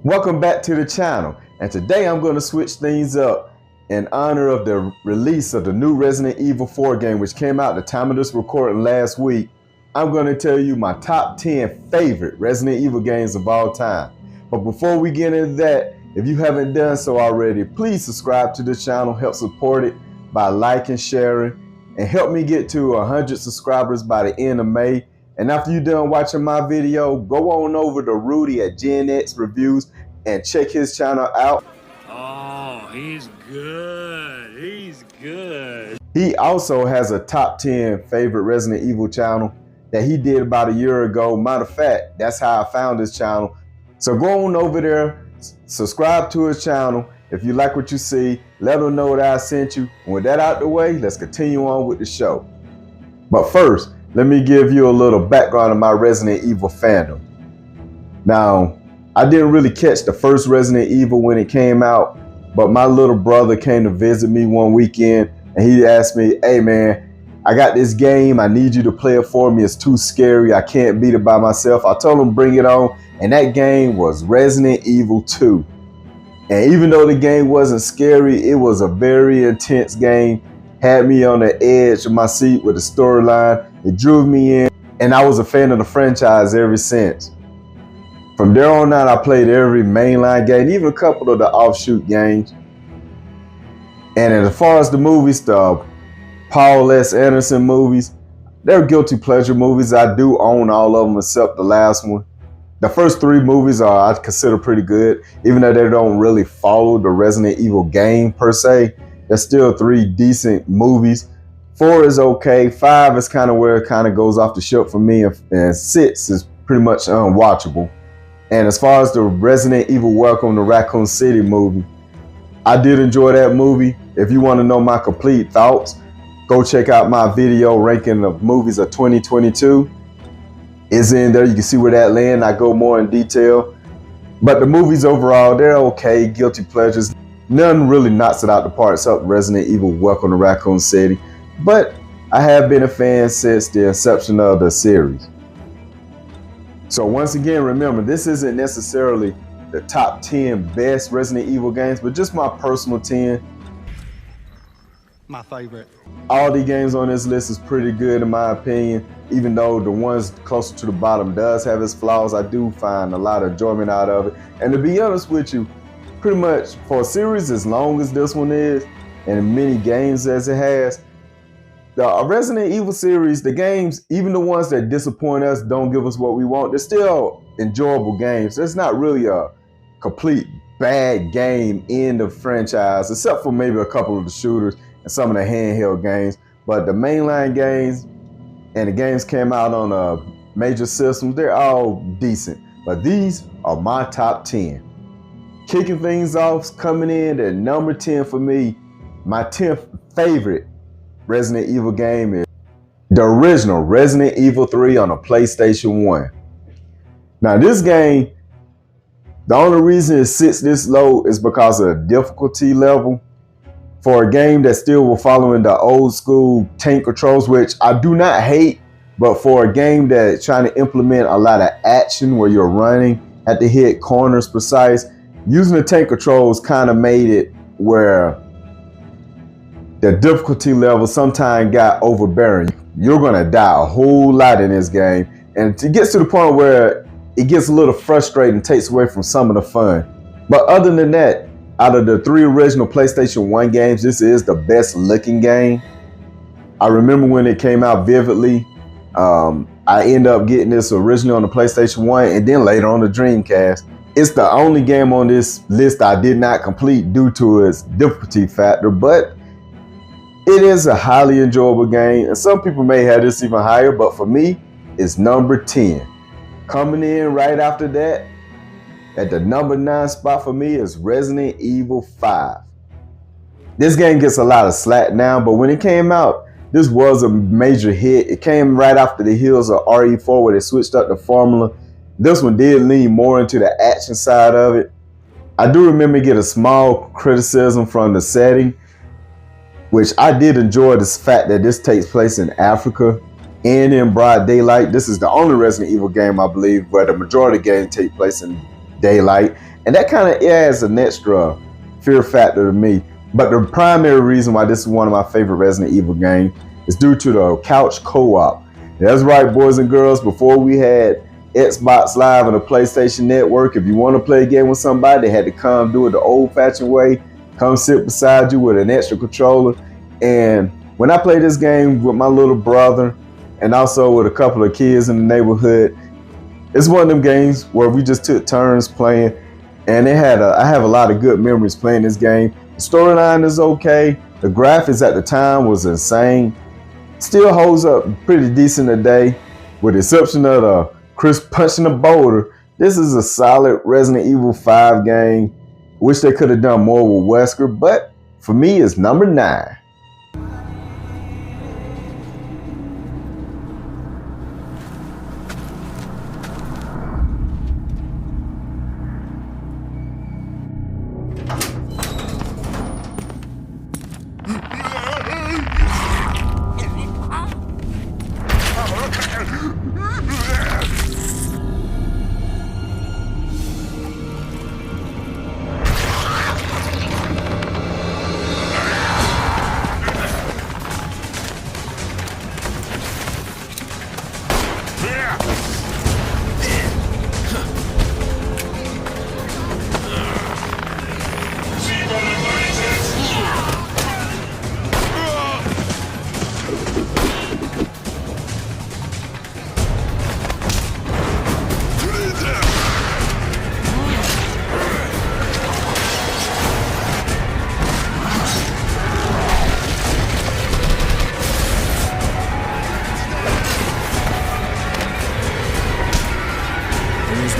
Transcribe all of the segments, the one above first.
Welcome back to the channel, and today I'm going to switch things up in honor of the release of the new Resident Evil 4 game, which came out at the time of this recording last week. I'm going to tell you my top 10 favorite Resident Evil games of all time. But before we get into that, if you haven't done so already, please subscribe to the channel, help support it by liking, sharing, and help me get to 100 subscribers by the end of May. And after you're done watching my video, go on over to Rudy at Gen X Reviews and check his channel out. Oh, he's good. He's good. He also has a top 10 favorite Resident Evil channel that he did about a year ago. Matter of fact, that's how I found his channel. So go on over there, subscribe to his channel. If you like what you see, let him know that I sent you. And with that out the way, let's continue on with the show. But first, let me give you a little background of my Resident Evil fandom. Now, I didn't really catch the first Resident Evil when it came out, but my little brother came to visit me one weekend and he asked me, "Hey man, I got this game, I need you to play it for me. It's too scary, I can't beat it by myself." I told him bring it on, and that game was Resident Evil 2. And even though the game wasn't scary, it was a very intense game. Had me on the edge of my seat with the storyline. It drew me in, and I was a fan of the franchise ever since. From there on out, I played every mainline game, even a couple of the offshoot games. And as far as the movies, the Paul S. Anderson movies, they're guilty pleasure movies. I do own all of them except the last one. The first three movies I consider pretty good, even though they don't really follow the Resident Evil game per se. There's still three decent movies. 4 is okay. 5 is kind of where it kind of goes off the ship for me, and 6 is pretty much unwatchable. And as far as the Resident Evil Welcome to Raccoon City movie, I did enjoy that movie. If you want to know my complete thoughts, go check out my video ranking the movies of 2022. It's in there. You can see where that lands. I go more in detail. But the movies overall, they're okay, guilty pleasures. None really knocks it out the park except Resident Evil Welcome to Raccoon City. But I have been a fan since the inception of the series. So once again, remember, this isn't necessarily the top 10 best Resident Evil games, but just my personal 10. My favorite. All the games on this list is pretty good in my opinion. Even though the ones closer to the bottom does have its flaws, I do find a lot of enjoyment out of it. And to be honest with you, pretty much for a series as long as this one is, and as many games as it has, the Resident Evil series, the games, even the ones that disappoint us, don't give us what we want, they're still enjoyable games. There's not really a complete bad game in the franchise, except for maybe a couple of the shooters and some of the handheld games. But the mainline games and the games came out on major systems, they're all decent. But these are my top 10. Kicking things off, coming in at number 10 for me, my 10th favorite Resident Evil game is the original Resident Evil 3 on a PlayStation 1. Now this game, the only reason it sits this low is because of the difficulty level. For a game that still was following the old school tank controls, which I do not hate, but for a game that's trying to implement a lot of action where you're running, have to hit corners precise, using the tank controls kind of made it where the difficulty level sometimes got overbearing. You're gonna die a whole lot in this game, and it gets to the point where it gets a little frustrating and takes away from some of the fun. But other than that, out of the 3 original PlayStation 1 games, this is the best looking game. I remember when it came out vividly. I ended up getting this originally on the PlayStation 1 and then later on the Dreamcast. It's the only game on this list I did not complete due to its difficulty factor, but it is a highly enjoyable game, and some people may have this even higher, but for me, it's number 10. Coming in right after that, at the number 9 spot for me is Resident Evil 5. This game gets a lot of slack now, but when it came out, this was a major hit. It came right after the heels of RE4 where they switched up the formula. This one did lean more into the action side of it. I do remember getting a small criticism from the setting, which I did enjoy the fact that this takes place in Africa and in broad daylight. This is the only Resident Evil game, I believe, where the majority of the game take place in daylight, and that kind of adds an extra fear factor to me. But the primary reason why this is one of my favorite Resident Evil games is due to the couch co-op. That's right, boys and girls, before we had Xbox Live and the PlayStation Network, if you want to play a game with somebody, they had to come do it the old-fashioned way, come sit beside you with an extra controller. And when I play this game with my little brother and also with a couple of kids in the neighborhood, it's one of them games where we just took turns playing, and I have a lot of good memories playing this game. The storyline is okay. The graphics at the time was insane. Still holds up pretty decent today, with the exception of the Chris punching the boulder. This is a solid Resident Evil 5 game. Wish they could have done more with Wesker, but for me, it's number 9.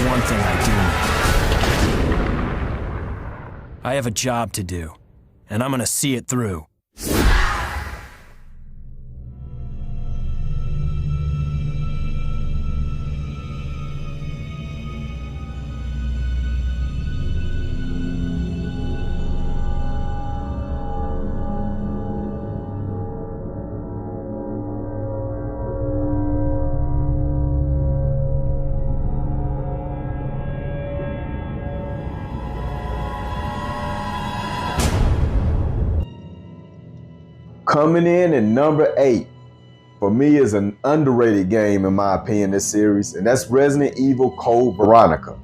One thing I do. I have a job to do, and I'm gonna see it through. Coming in at number 8, for me, is an underrated game in my opinion, this series, and that's Resident Evil Code Veronica.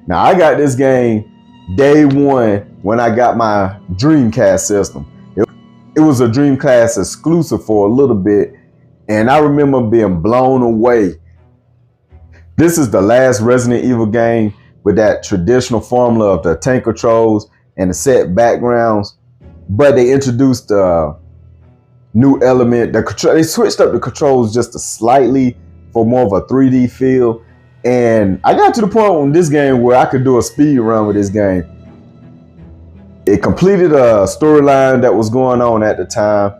Now, I got this game day one when I got my Dreamcast system. It was a Dreamcast exclusive for a little bit, and I remember being blown away. This is the last Resident Evil game with that traditional formula of the tank controls and the set backgrounds, but they introduced new element. They switched up the controls just slightly for more of a 3D feel, and I got to the point in this game where I could do a speed run with this game. It completed a storyline that was going on at the time.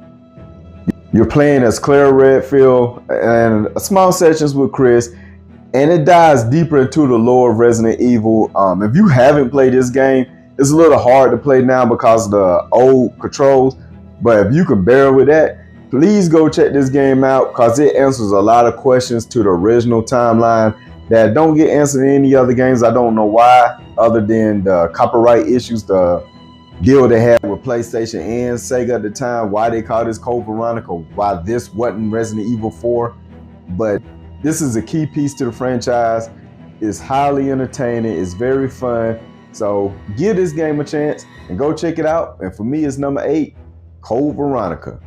You're playing as Claire Redfield and small sections with Chris, and it dives deeper into the lore of Resident Evil. If you haven't played this game, it's a little hard to play now because of the old controls. But if you can bear with that, please go check this game out, because it answers a lot of questions to the original timeline that don't get answered in any other games. I don't know why, other than the copyright issues, the deal they had with PlayStation and Sega at the time, why they call this Code Veronica, why this wasn't Resident Evil 4. But this is a key piece to the franchise. It's highly entertaining. It's very fun. So give this game a chance and go check it out. And for me, it's number 8. Code Veronica.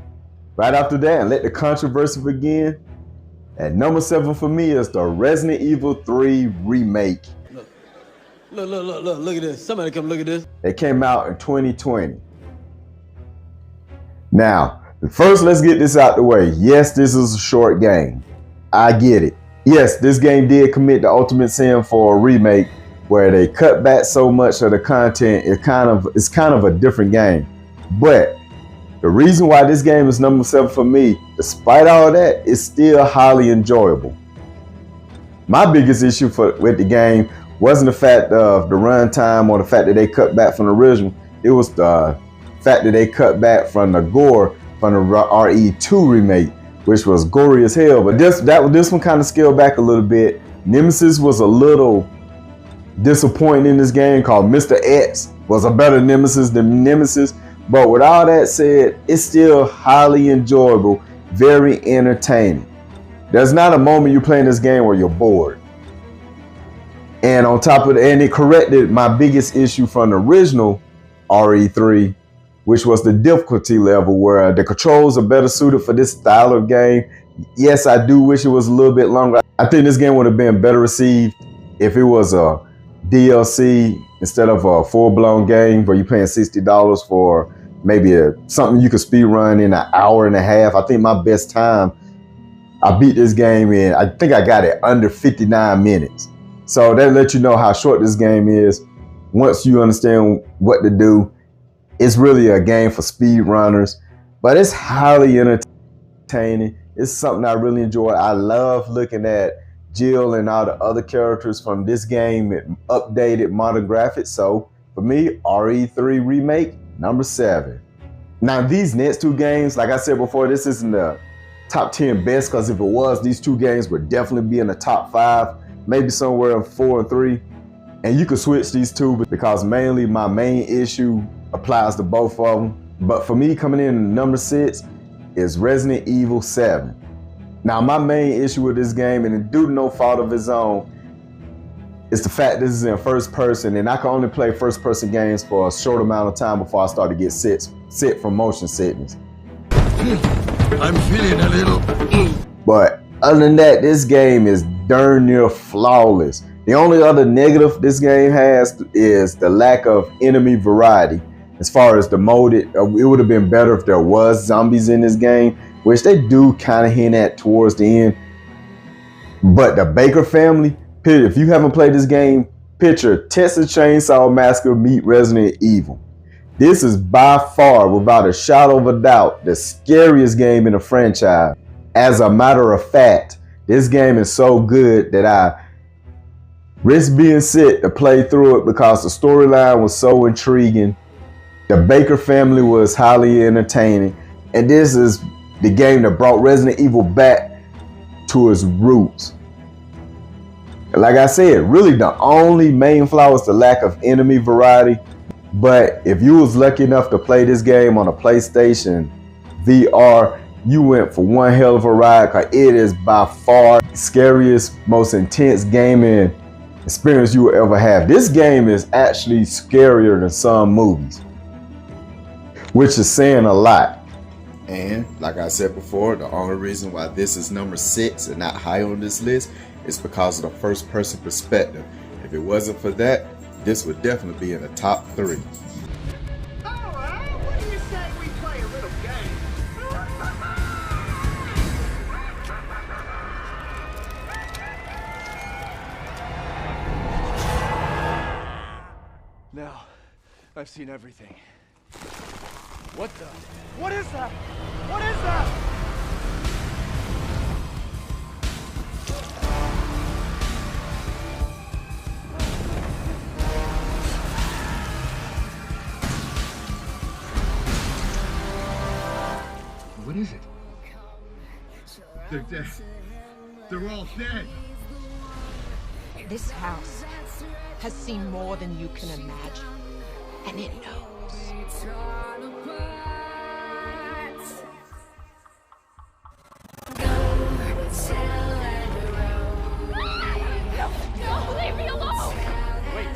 Right after that, and let the controversy begin, at number 7 for me is the Resident Evil 3 Remake. Look at this. Somebody come look at this. It came out in 2020. Now, first let's get this out the way. Yes, this is a short game. I get it. Yes, this game did commit the ultimate sin for a remake, where they cut back so much of the content. It's kind of a different game. But the reason why this game is number 7 for me, despite all that, it's still highly enjoyable. My biggest issue with the game wasn't the fact of the runtime or the fact that they cut back from the original. It was the fact that they cut back from the gore from the RE2 remake, which was gory as hell. But this one kind of scaled back a little bit. Nemesis was a little disappointing in this game called Mr. X was a better nemesis than Nemesis. But with all that said, it's still highly enjoyable, very entertaining. There's not a moment you play in this game where you're bored. And on top of that, and it corrected my biggest issue from the original RE3, which was the difficulty level, where the controls are better suited for this style of game. Yes, I do wish it was a little bit longer. I think this game would have been better received if it was a DLC instead of a full-blown game where you're paying $60 for maybe something you could speed run in an hour and a half. I think my best time, I beat this game in, I think I got it under 59 minutes. So that lets you know how short this game is. Once you understand what to do, it's really a game for speed runners, but it's highly entertaining. It's something I really enjoy. I love looking at Jill and all the other characters from this game with updated modern graphics. So for me, RE3 Remake, number 7. Now these next two games, like I said before, this isn't the top 10 best, because if it was, these two games would definitely be in the top 5, maybe somewhere in 4 and 3. And you could switch these two because mainly my main issue applies to both of them. But for me, coming in number 6 is Resident Evil 7. Now my main issue with this game, and due to no fault of its own, is the fact this is in first person, and I can only play first person games for a short amount of time before I start to get sick from motion sickness. I'm feeling a little... But other than that, this game is darn near flawless. The only other negative this game has is the lack of enemy variety. As far as the mode, it would have been better if there was zombies in this game, which they do kind of hint at towards the end. But the Baker family, if you haven't played this game, picture Texas Chainsaw Massacre meet Resident Evil. This is by far, without a shadow of a doubt, the scariest game in the franchise. As a matter of fact, this game is so good that I risk being sick to play through it because the storyline was so intriguing. The Baker family was highly entertaining. And this is the game that brought Resident Evil back to its roots. Like I said, really the only main flaw is the lack of enemy variety. But if you was lucky enough to play this game on a PlayStation VR, you went for one hell of a ride, because it is by far the scariest, most intense gaming experience you will ever have. This game is actually scarier than some movies, which is saying a lot. And like I said before, the only reason why this is number 6 and not high on this list is because of the first person perspective. If it wasn't for that, this would definitely be in the top 3. Alright, what do you say we play a little game? Now, I've seen everything. What the? What is that? What is that? What is it? They're dead. They're all dead. This house has seen more than you can imagine, and it knows. No, leave me alone! Wait!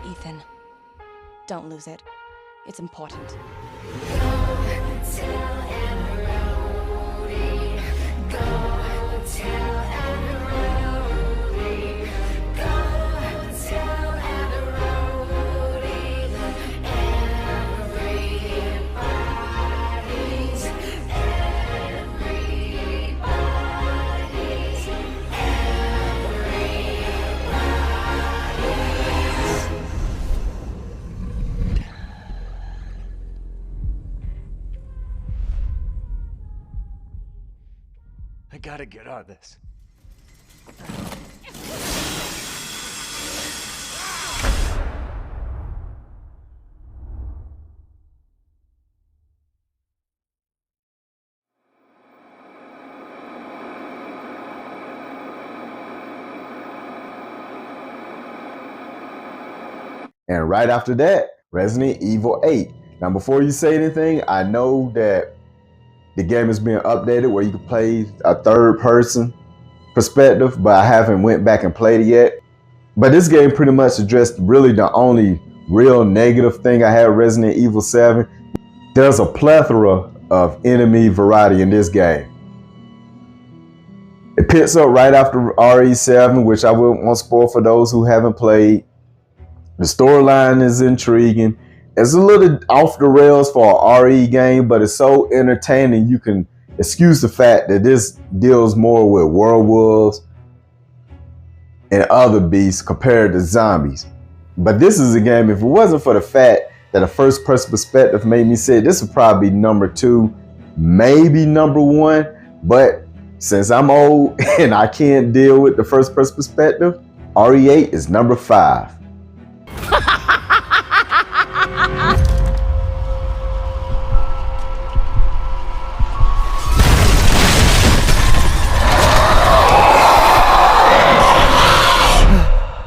Ethan, don't lose it. It's important. I gotta get out of this. And right after that, Resident Evil 8. Now, before you say anything, I know that the game is being updated where you can play a third person perspective, but I haven't went back and played it yet. But this game pretty much addressed really the only real negative thing I had with Resident Evil 7. There's a plethora of enemy variety in this game. It picks up right after RE7, which I won't spoil for those who haven't played. The storyline is intriguing. It's a little off the rails for an RE game, but it's so entertaining you can excuse the fact that this deals more with werewolves and other beasts compared to zombies. But this is a game, if it wasn't for the fact that a first person perspective made me say this would probably be number 2, maybe number 1. But since I'm old and I can't deal with the first person perspective, RE8 is number 5.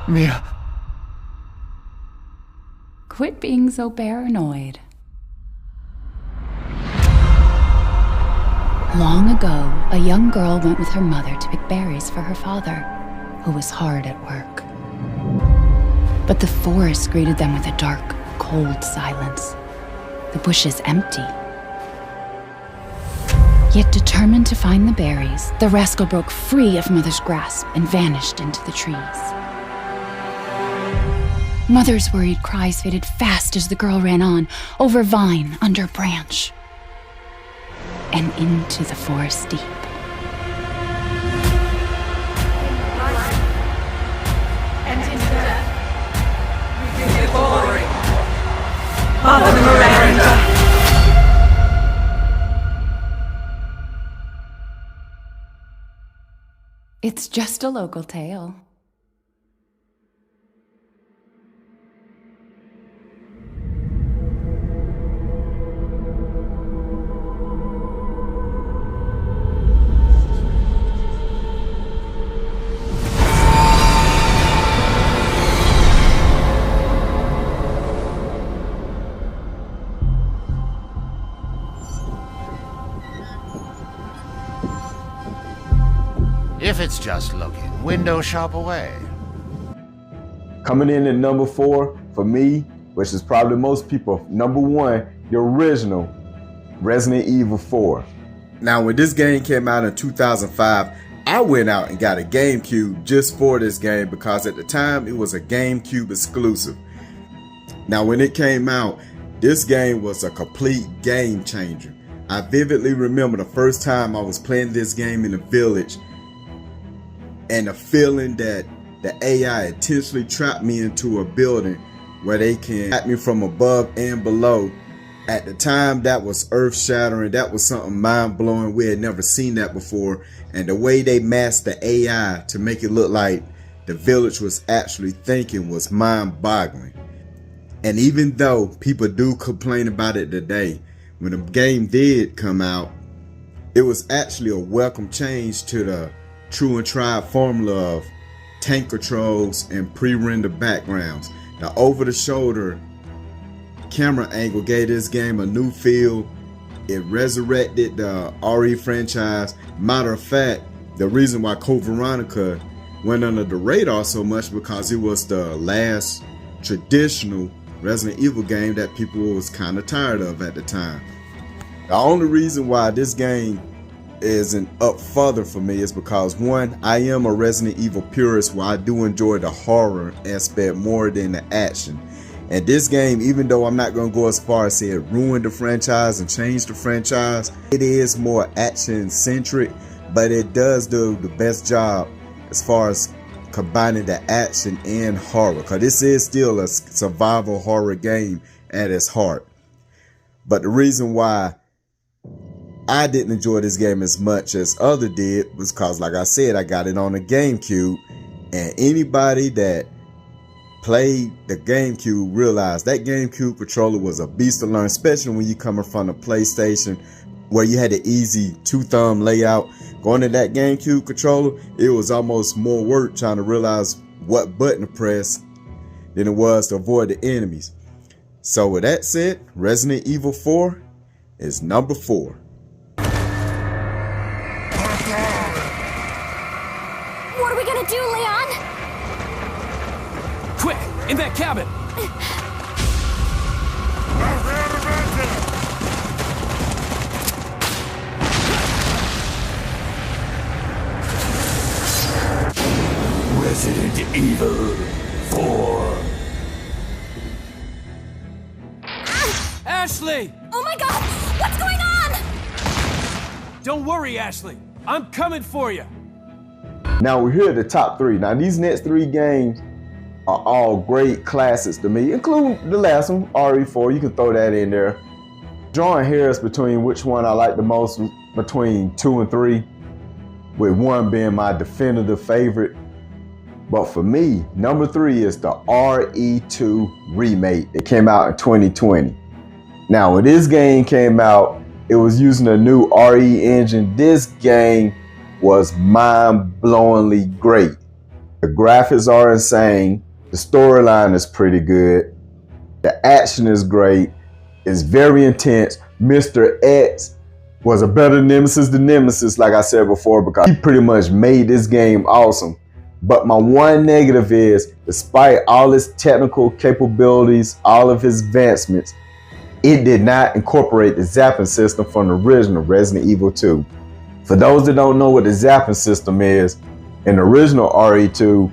Mia. Quit being so paranoid. Long ago, a young girl went with her mother to pick berries for her father, who was hard at work. But the forest greeted them with a dark, cold silence. The bushes empty. Yet determined to find the berries, the rascal broke free of Mother's grasp and vanished into the trees. Mother's worried cries faded fast as the girl ran on, over vine, under branch, and into the forest deep. And in death, we give you glory, Mother Miranda. It's just a local tale. If it's just looking, window shop away. Coming in at number 4 for me, which is probably most people, number 1, the original Resident Evil 4. Now, when this game came out in 2005, I went out and got a GameCube just for this game because at the time it was a GameCube exclusive. Now, when it came out, this game was a complete game changer. I vividly remember the first time I was playing this game in the village and the feeling that the AI intentionally trapped me into a building where they can attack me from above and below. At the time, that was earth-shattering. That was something mind-blowing. We had never seen that before. And the way they masked the AI to make it look like the village was actually thinking was mind-boggling. And even though people do complain about it today, when the game did come out, it was actually a welcome change to the true and tried formula of tank controls and pre-rendered backgrounds. The over-the-shoulder camera angle gave this game a new feel. It resurrected the RE franchise. Matter of fact, the reason why Veronica went under the radar so much because it was the last traditional Resident Evil game that people was kind of tired of at the time. The only reason why this game isn't up further for me is because, one, I am a Resident Evil purist where I do enjoy the horror aspect more than the action. And this game, even though I'm not going to go as far as say it ruined the franchise and changed the franchise, it is more action centric, but it does do the best job as far as combining the action and horror, because this is still a survival horror game at its heart. But the reason why I didn't enjoy this game as much as others did was because, like I said, I got it on a GameCube, and anybody that played the GameCube realized that GameCube controller was a beast to learn, especially when you coming from the PlayStation where you had the easy 2-thumb layout. Going to that GameCube controller, it was almost more work trying to realize what button to press than it was to avoid the enemies. So with that said, Resident Evil 4 is number 4. What are we gonna do, Leon? Quick, in that cabin! Resident Evil 4. Ashley! Oh my god! What's going on? Don't worry, Ashley. I'm coming for you. Now we're here at the top 3. Now these next 3 games are all great classics to me, including the last one, RE4. You can throw that in there. Drawing hairs between which one I like the most between 2 and 3, with 1 being my definitive favorite. But for me, number 3 is the RE2 remake that came out in 2020. Now, when this game came out, it was using a new RE engine. This game was mind-blowingly great. The graphics are insane. The storyline is pretty good. The action is great. It's very intense. Mr. X was a better nemesis than Nemesis, like I said before, because he pretty much made this game awesome. But my one negative is, despite all his technical capabilities, all of his advancements, it did not incorporate the zapping system from the original Resident Evil 2. For those that don't know what the zapping system is, in the original RE2,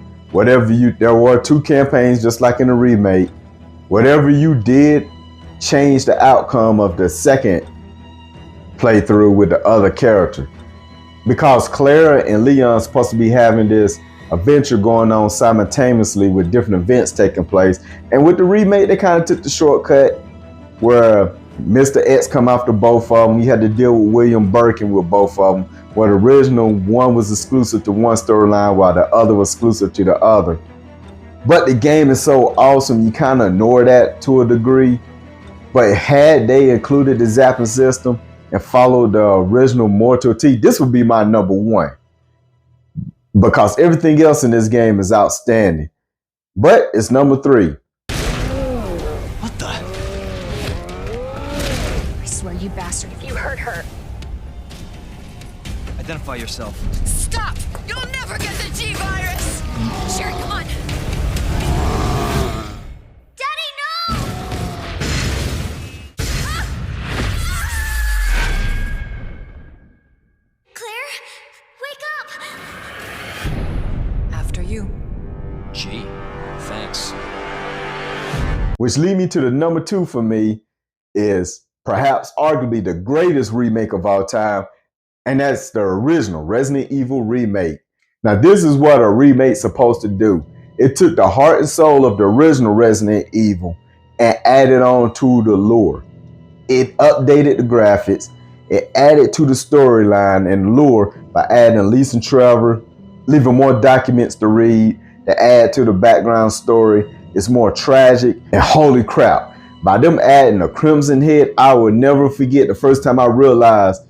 there were 2 campaigns just like in the remake. Whatever you did changed the outcome of the second playthrough with the other character. Because Clara and Leon are supposed to be having this adventure going on simultaneously with different events taking place. And with the remake, they kind of took the shortcut where Mr. X come after both of them. You had to deal with William Birkin with both of them. Where the original one was exclusive to one storyline while the other was exclusive to the other. But the game is so awesome, you kind of ignore that to a degree. But had they included the zapping system and followed the original Mortal T, this would be my number 1. Because everything else in this game is outstanding. But it's number 3. What the? I swear, you bastard, if you hurt her. Identify yourself. Stop! You'll never get the G-Virus! Sherry, come on! Daddy, no! Claire, wake up! After you. Gee, thanks. Which lead me to the number 2 for me is perhaps arguably the greatest remake of all time. And that's the original Resident Evil remake. Now, this is what a remake's supposed to do. It took the heart and soul of the original Resident Evil and added on to the lore. It updated the graphics. It added to the storyline and lore by adding Lisa and Trevor, leaving more documents to read, to add to the background story. It's more tragic, and holy crap, by them adding a Crimson Head, I will never forget the first time I realized,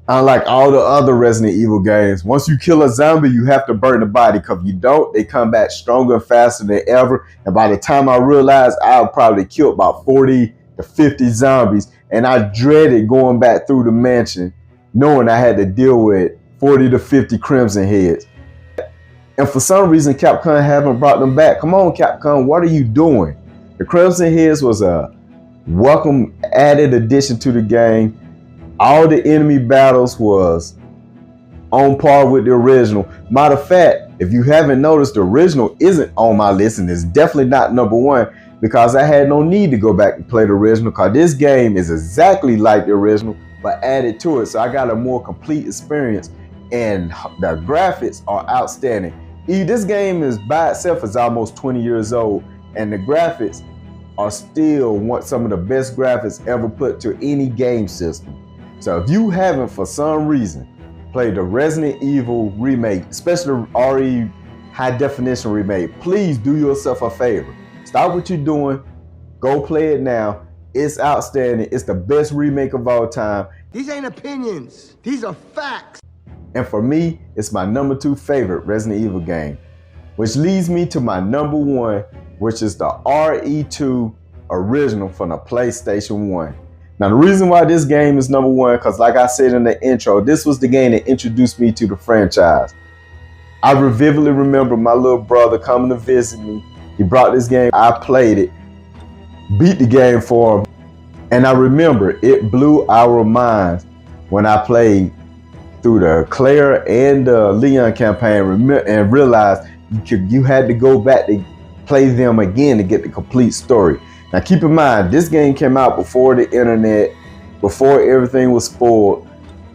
unlike all the other Resident Evil games, once you kill a zombie, you have to burn the body, because if you don't, they come back stronger and faster than ever. And by the time I realized, I probably killed about 40 to 50 zombies, and I dreaded going back through the mansion, knowing I had to deal with 40 to 50 Crimson Heads. And for some reason, Capcom haven't brought them back. Come on, Capcom, what are you doing? The Crimson Heads was a welcome added addition to the game. All the enemy battles was on par with the original. Matter of fact, if you haven't noticed, the original isn't on my list, and it's definitely not number 1, because I had no need to go back and play the original, because this game is exactly like the original, but added to it. So I got a more complete experience, and the graphics are outstanding. This game is by itself is almost 20 years old, and the graphics are still some of the best graphics ever put to any game system. So if you haven't, for some reason, played the Resident Evil remake, especially the RE high definition remake, please do yourself a favor. Stop what you're doing. Go play it now. It's outstanding. It's the best remake of all time. These ain't opinions. These are facts. And for me, it's my number 2 favorite Resident Evil game. Which leads me to my number 1 which is the RE2 original from the PlayStation 1. Now, the reason why this game is number one, because like I said in the intro, this was the game that introduced me to the franchise. I vividly remember my little brother coming to visit me. He brought this game, I played it, beat the game for him, and I remember it blew our minds when I played through the Claire and the Leon campaign and realized you had to go back to play them again to get the complete story. Now keep in mind, this game came out before the internet, before everything was spoiled.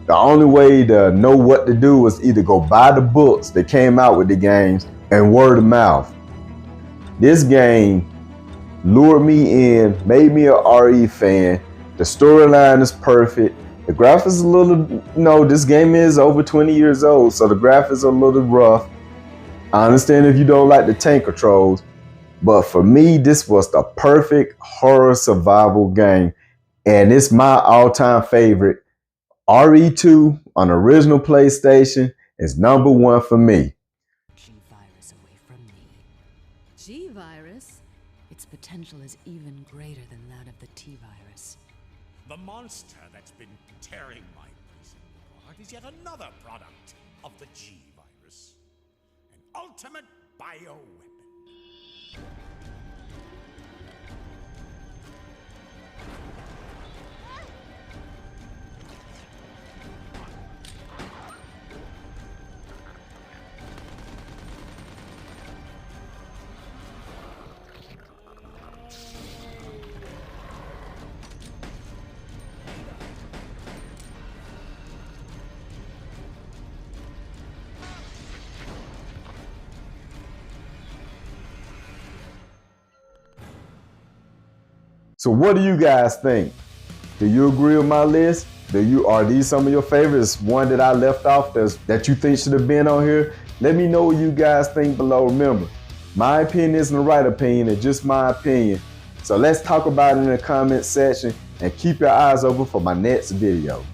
The only way to know what to do was either go buy the books that came out with the games and word of mouth. This game lured me in, made me a RE fan. The storyline is perfect. The graphics is a little, this game is over 20 years old, so the graphics are a little rough. I understand if you don't like the tank controls, but for me, this was the perfect horror survival game, and it's my all-time favorite. RE2 on the original PlayStation is number one for me. G-Virus away from me. G-Virus? Its potential is even greater than that of the T-Virus. The monster that's been tearing my prison apart is yet another product of the G-Virus. An ultimate bioweapon. So what do you guys think? Do you agree with my list? Are these some of your favorites? One that I left off that you think should have been on here? Let me know what you guys think below. Remember, my opinion isn't the right opinion, it's just my opinion. So let's talk about it in the comment section and keep your eyes open for my next video.